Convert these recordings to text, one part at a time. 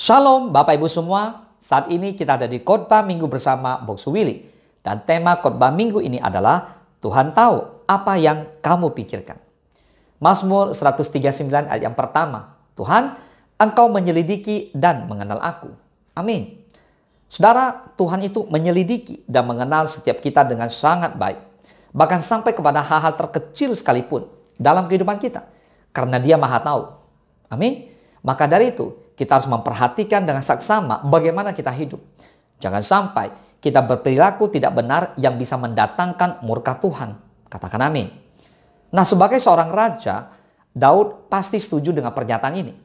Shalom Bapak Ibu semua, saat ini kita ada di khotbah minggu bersama Boksu Willy. Dan tema khotbah minggu ini adalah Tuhan tahu apa yang kamu pikirkan. Mazmur 139 ayat yang pertama, Tuhan, Engkau menyelidiki dan mengenal aku. Amin. Saudara, Tuhan itu menyelidiki dan mengenal setiap kita dengan sangat baik. Bahkan sampai kepada hal-hal terkecil sekalipun dalam kehidupan kita. Karena Dia Maha Tahu. Amin. Maka dari itu, kita harus memperhatikan dengan saksama bagaimana kita hidup. Jangan sampai kita berperilaku tidak benar yang bisa mendatangkan murka Tuhan. Katakan amin. Nah, sebagai seorang raja, Daud pasti setuju dengan pernyataan ini.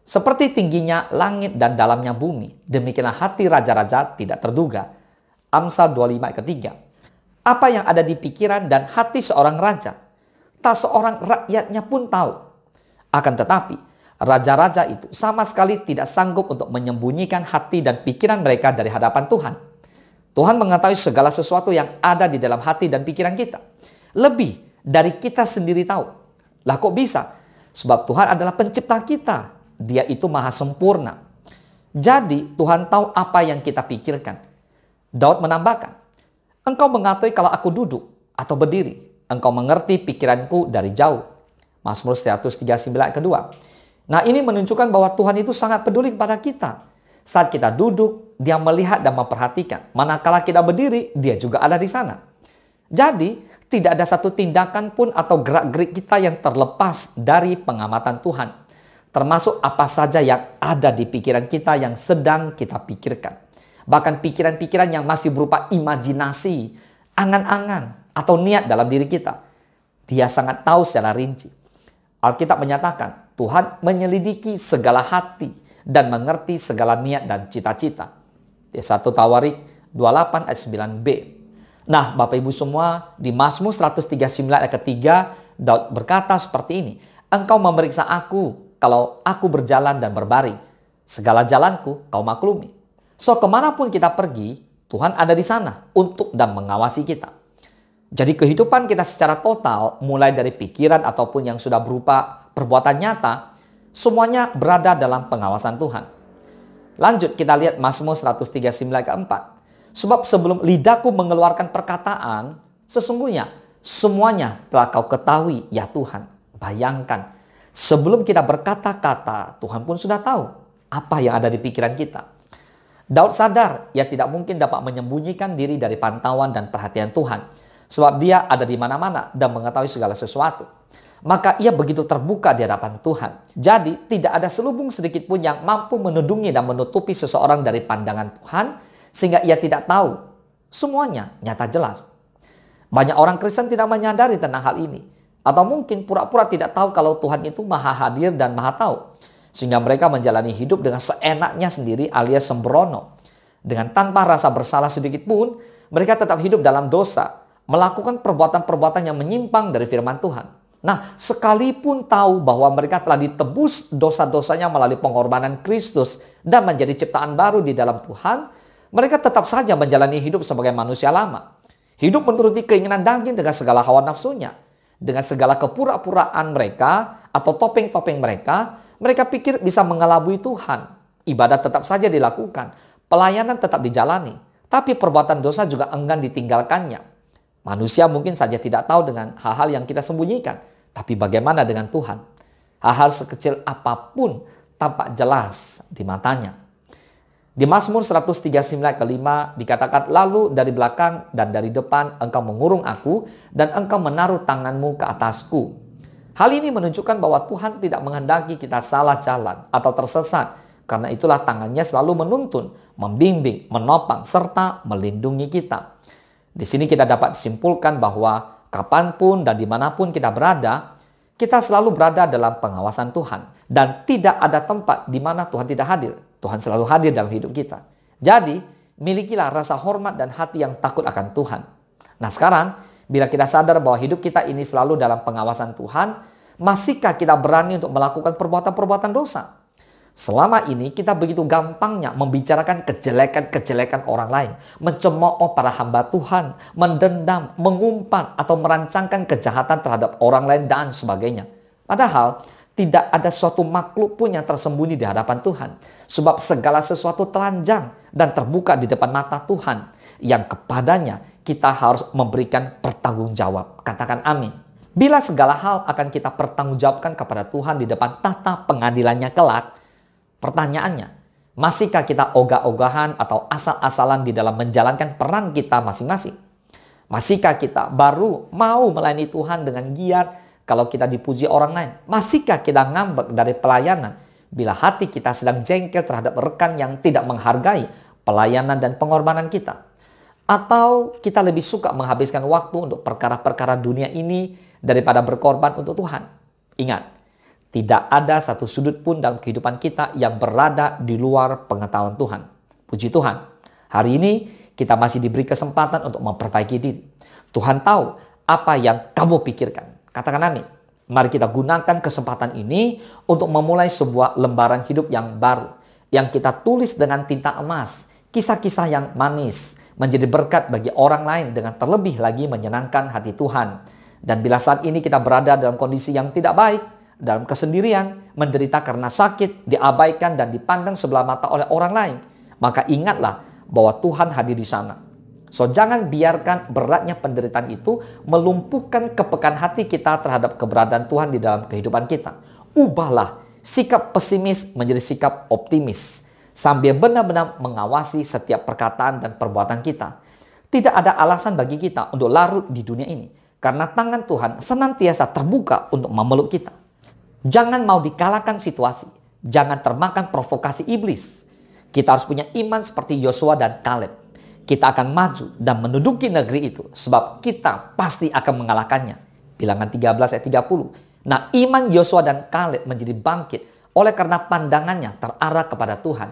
Seperti tingginya langit dan dalamnya bumi, demikianlah hati raja-raja tidak terduga. Amsal 25 ayat ketiga. Apa yang ada di pikiran dan hati seorang raja, tak seorang rakyatnya pun tahu. Akan tetapi, raja-raja itu sama sekali tidak sanggup untuk menyembunyikan hati dan pikiran mereka dari hadapan Tuhan. Tuhan mengetahui segala sesuatu yang ada di dalam hati dan pikiran kita. Lebih dari kita sendiri tahu. Lah kok bisa? Sebab Tuhan adalah pencipta kita. Dia itu maha sempurna. Jadi Tuhan tahu apa yang kita pikirkan. Daud menambahkan, Engkau mengetahui kalau aku duduk atau berdiri. Engkau mengerti pikiranku dari jauh. Mazmur 139 ayat kedua. Nah, ini menunjukkan bahwa Tuhan itu sangat peduli kepada kita. Saat kita duduk, Dia melihat dan memperhatikan. Manakala kita berdiri, Dia juga ada di sana. Jadi, tidak ada satu tindakan pun atau gerak-gerik kita yang terlepas dari pengamatan Tuhan. Termasuk apa saja yang ada di pikiran kita yang sedang kita pikirkan. Bahkan pikiran-pikiran yang masih berupa imajinasi, angan-angan, atau niat dalam diri kita. Dia sangat tahu secara rinci. Alkitab menyatakan, Tuhan menyelidiki segala hati dan mengerti segala niat dan cita-cita. Di 1 Tawarik 28 ayat 9b. Nah, Bapak Ibu semua, di Mazmur 139 ayat ketiga, Daud berkata seperti ini. Engkau memeriksa aku kalau aku berjalan dan berbaring. Segala jalanku kau maklumi. So, kemanapun kita pergi, Tuhan ada di sana untuk dan mengawasi kita. Jadi kehidupan kita secara total, mulai dari pikiran ataupun yang sudah berupa perbuatan nyata, semuanya berada dalam pengawasan Tuhan. Lanjut kita lihat Mazmur 139 ayat keempat. Sebab sebelum lidahku mengeluarkan perkataan, sesungguhnya semuanya telah kau ketahui ya Tuhan. Bayangkan, sebelum kita berkata-kata, Tuhan pun sudah tahu apa yang ada di pikiran kita. Daud sadar ia tidak mungkin dapat menyembunyikan diri dari pantauan dan perhatian Tuhan. Sebab Dia ada di mana-mana dan mengetahui segala sesuatu. Maka ia begitu terbuka di hadapan Tuhan. Jadi tidak ada selubung sedikit pun yang mampu menudungi dan menutupi seseorang dari pandangan Tuhan. Sehingga ia tidak tahu. Semuanya nyata jelas. Banyak orang Kristen tidak menyadari tentang hal ini. Atau mungkin pura-pura tidak tahu kalau Tuhan itu maha hadir dan maha tahu. Sehingga mereka menjalani hidup dengan seenaknya sendiri alias sembrono. Dengan tanpa rasa bersalah sedikit pun, mereka tetap hidup dalam dosa. Melakukan perbuatan-perbuatan yang menyimpang dari firman Tuhan. Nah, sekalipun tahu bahwa mereka telah ditebus dosa-dosanya melalui pengorbanan Kristus dan menjadi ciptaan baru di dalam Tuhan, mereka tetap saja menjalani hidup sebagai manusia lama. Hidup menuruti keinginan daging dengan segala hawa nafsunya. Dengan segala kepura-puraan mereka atau topeng-topeng mereka, mereka pikir bisa mengelabui Tuhan. Ibadat tetap saja dilakukan, pelayanan tetap dijalani, tapi perbuatan dosa juga enggan ditinggalkannya. Manusia mungkin saja tidak tahu dengan hal-hal yang kita sembunyikan. Tapi bagaimana dengan Tuhan? Hal-hal sekecil apapun tampak jelas di matanya. Di Mazmur 139 kelima dikatakan, lalu dari belakang dan dari depan engkau mengurung aku dan engkau menaruh tanganmu ke atasku. Hal ini menunjukkan bahwa Tuhan tidak menghendaki kita salah jalan atau tersesat. Karena itulah tangannya selalu menuntun, membimbing, menopang, serta melindungi kita. Di sini kita dapat disimpulkan bahwa kapanpun dan dimanapun kita berada, kita selalu berada dalam pengawasan Tuhan. Dan tidak ada tempat di mana Tuhan tidak hadir. Tuhan selalu hadir dalam hidup kita. Jadi, milikilah rasa hormat dan hati yang takut akan Tuhan. Nah sekarang, bila kita sadar bahwa hidup kita ini selalu dalam pengawasan Tuhan, masihkah kita berani untuk melakukan perbuatan-perbuatan dosa? Selama ini kita begitu gampangnya membicarakan kejelekan-kejelekan orang lain, mencemooh para hamba Tuhan, mendendam, mengumpat, atau merancangkan kejahatan terhadap orang lain dan sebagainya. Padahal Tidak ada suatu makhluk pun yang tersembunyi di hadapan Tuhan. Sebab segala sesuatu telanjang dan terbuka di depan mata Tuhan, yang kepadanya kita harus memberikan pertanggungjawab. Katakan amin. Bila segala hal akan kita pertanggungjawabkan kepada Tuhan di depan tahta pengadilannya kelak, pertanyaannya, masihkah kita ogah-ogahan atau asal-asalan di dalam menjalankan peran kita masing-masing? Masihkah kita baru mau melayani Tuhan dengan giat kalau kita dipuji orang lain? Masihkah kita ngambek dari pelayanan bila hati kita sedang jengkel terhadap rekan yang tidak menghargai pelayanan dan pengorbanan kita? Atau kita lebih suka menghabiskan waktu untuk perkara-perkara dunia ini daripada berkorban untuk Tuhan? Ingat, tidak ada satu sudut pun dalam kehidupan kita yang berada di luar pengetahuan Tuhan. Puji Tuhan, hari ini kita masih diberi kesempatan untuk memperbaiki diri. Tuhan tahu apa yang kamu pikirkan. Katakan amin. Mari kita gunakan kesempatan ini untuk memulai sebuah lembaran hidup yang baru, yang kita tulis dengan tinta emas. Kisah-kisah yang manis menjadi berkat bagi orang lain dengan terlebih lagi menyenangkan hati Tuhan. Dan bila saat ini kita berada dalam kondisi yang tidak baik, dalam kesendirian, menderita karena sakit, diabaikan dan dipandang sebelah mata oleh orang lain, maka ingatlah bahwa Tuhan hadir di sana. So, jangan biarkan beratnya penderitaan itu melumpuhkan kepekaan hati kita terhadap keberadaan Tuhan di dalam kehidupan kita. Ubahlah sikap pesimis menjadi sikap optimis, sambil benar-benar mengawasi setiap perkataan dan perbuatan kita. Tidak ada alasan bagi kita untuk larut di dunia ini, karena tangan Tuhan senantiasa terbuka untuk memeluk kita. Jangan mau dikalahkan situasi. Jangan termakan provokasi iblis. Kita harus punya iman seperti Yosua dan Kaleb. Kita akan maju dan menduduki negeri itu, sebab kita pasti akan mengalahkannya. Bilangan 13 ayat 30. Nah, iman Yosua dan Kaleb menjadi bangkit oleh karena pandangannya terarah kepada Tuhan.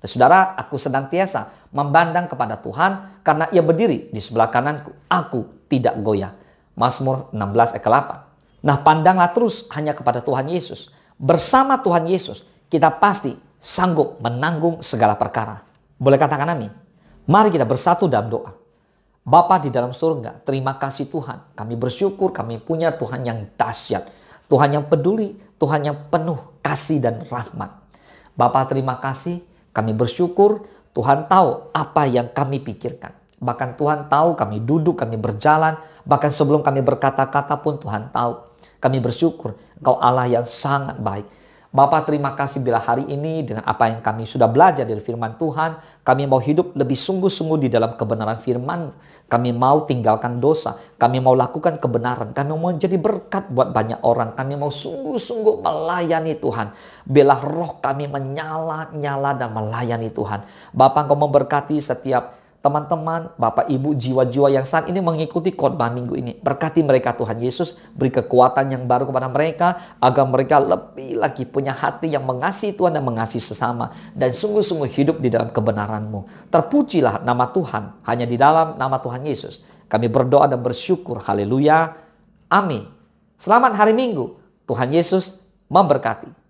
Dan saudara, aku senantiasa memandang kepada Tuhan karena ia berdiri di sebelah kananku. Aku tidak goyah. Mazmur 16 ayat 8. Nah, pandanglah terus hanya kepada Tuhan Yesus. Bersama Tuhan Yesus, kita pasti sanggup menanggung segala perkara. Boleh katakan amin? Mari kita bersatu dalam doa. Bapa di dalam surga, terima kasih Tuhan. Kami bersyukur kami punya Tuhan yang dahsyat. Tuhan yang peduli, Tuhan yang penuh kasih dan rahmat. Bapa, terima kasih. Kami bersyukur Tuhan tahu apa yang kami pikirkan. Bahkan Tuhan tahu kami duduk, kami berjalan. Bahkan sebelum kami berkata-kata pun Tuhan tahu. Kami bersyukur Engkau Allah yang sangat baik. Bapa, terima kasih bila hari ini dengan apa yang kami sudah belajar dari firman Tuhan, kami mau hidup lebih sungguh-sungguh di dalam kebenaran firman. Kami mau tinggalkan dosa. Kami mau lakukan kebenaran. Kami mau menjadi berkat buat banyak orang. Kami mau sungguh-sungguh melayani Tuhan. Bila roh kami menyala-nyala dan melayani Tuhan. Bapa, Engkau memberkati setiap teman-teman, Bapak Ibu, jiwa-jiwa yang saat ini mengikuti khotbah minggu ini. Berkati mereka Tuhan Yesus, beri kekuatan yang baru kepada mereka, agar mereka lebih lagi punya hati yang mengasihi Tuhan dan mengasihi sesama. Dan sungguh-sungguh hidup di dalam kebenaran-Mu. Terpujilah nama Tuhan, hanya di dalam nama Tuhan Yesus. Kami berdoa dan bersyukur, haleluya, amin. Selamat hari Minggu, Tuhan Yesus memberkati.